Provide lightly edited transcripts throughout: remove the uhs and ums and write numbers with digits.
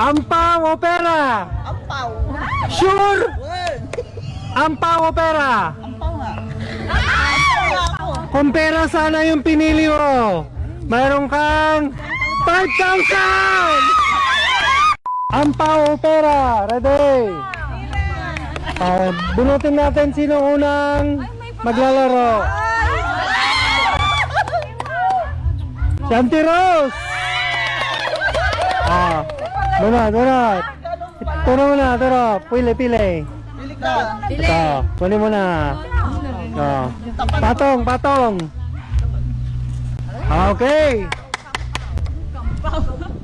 Ampaw o pera? Ampaw. Sure? Word. Ampaw o pera? Ampaw nga. Ampaw nga ako. Kung pera sana yung pinili mo, mayroon kang 5,000! Ampaw o pera? Ready? Bunutin natin sino unang maglalaro. Si Auntie Rose! Bunot. Turo mo na, turo. Pili. Pili ka. Ito, kunin mo na. Patong. Okay.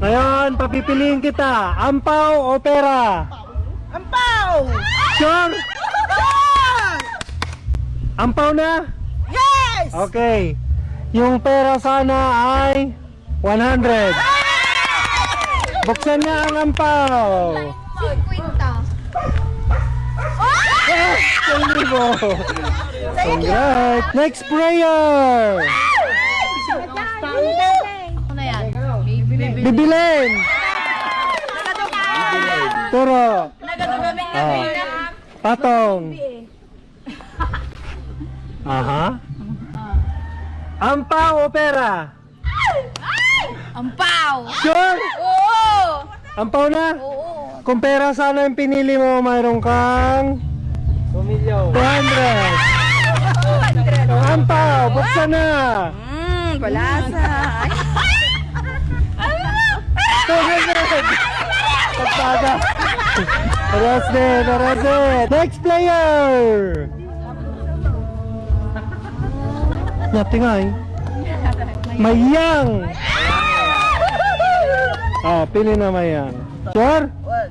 Ngayon, papipiliin kita. Ampaw o pera? Ampaw! Sure? Ampaw na? Yes! Okay. Yung pera sana ay 100. Buksan na ang ampaw. Yes! 1,000. Congrats! Next prayer! Ako na yan. Bibilin! Turo! Patong! Aha! Ampaw o pera? Ampaw! Sure? Oo! Ampaw na? Oo! Kung pera sana yung pinili mo, mayroon kang 200. Ang ampaw, buksan na! Palasa! 200! Pagpada! Arrested! Next player! Natingay. Mayang! Pili na Mayang. Sure? Word.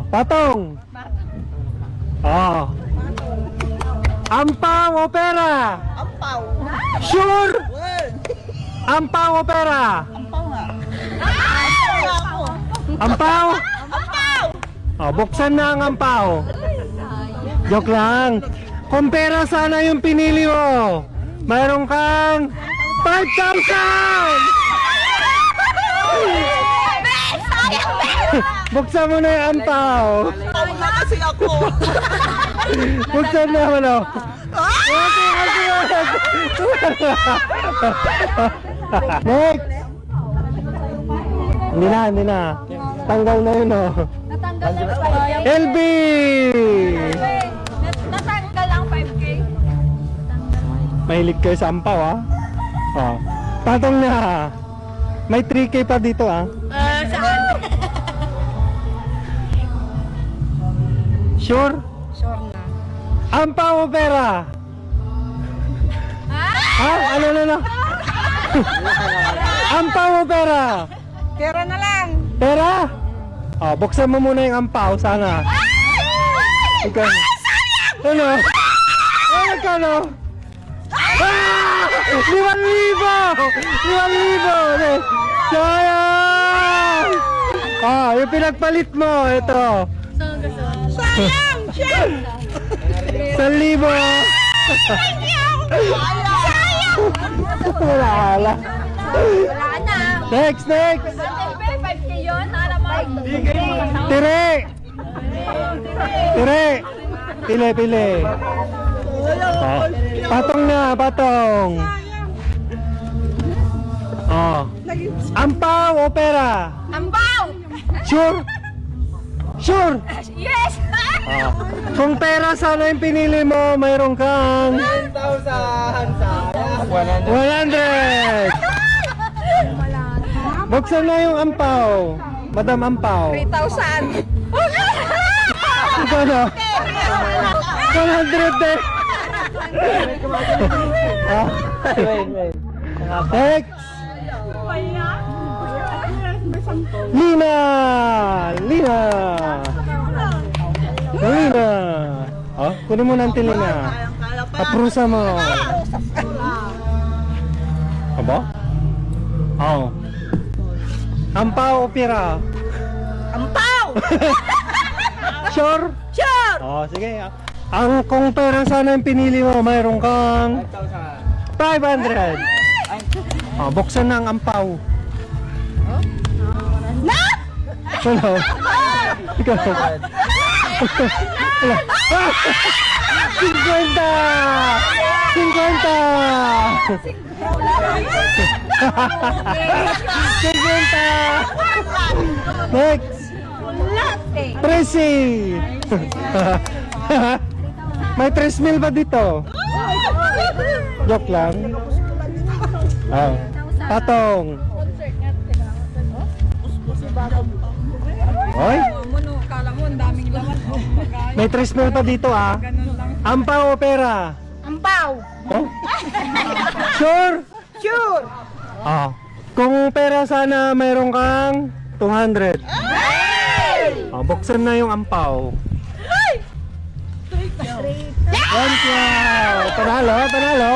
Patong! Ampaw o pera? Ampaw. Sure? Word. Ampaw o pera? Ampaw nga. Ampaw nga ako. Ampaw? Ampaw! Buksan na ang ampaw. Joke lang. Kung pera sana yung pinili mo, mayroon kang 5,000! Buksan mo na yung ampaw. Ampaw nga kasi ako. Buksan na mo na. Next! Hindi na. Tanggal na yun, oh. Natanggal na 5K. LB! Natanggal ang 5K. Mahilig kayo sa ampaw, ah. Patong na. May 3K pa dito, ah. Saan? Sure? Sure na. Ampaw o pera? Ano? Ampaw o pera? Pera na lang. Pera? Buksan mo muna yung ampaw, sana. Ikaw. Ano? Ano? 5,000! Sayang! Yung pinagpalit mo, ito. Sayang! Chef! 1,000! Wala. Wala na. Next! Ate, 5K yun? Para mo. Tire! Pili. Patong na, patong. Ampaw o pera? Ampaw! Sure? Yes! Kung pera sana yung pinili mo, mayroon kang 100! Buksan na yung ampaw. Madam Ampaw. 3,000! Ano? 100 eh. Next. Lina. Kunin mo ng Lina. Kaprusa mo. Aba? Ampaw o pira? Ampaw! Sure? Sure! Sige. Kung pera sana yung pinili mo, mayroon kang 500. Buksan na ang ampaw. Na! Ano? Ikaw. 50! Next! Tracy! May 3,000 ba dito? Joke lang. Oh. Patong. Hoy, Kala mo, ang daming laman. may 3,000 pa dito ah. Ampaw o pera? Ampaw! Oh? Sure? Sure! Oh. Kung pera sana mayroon kang 200. Oh, buksan na yung ampaw. One, wow! Panalo, panalo.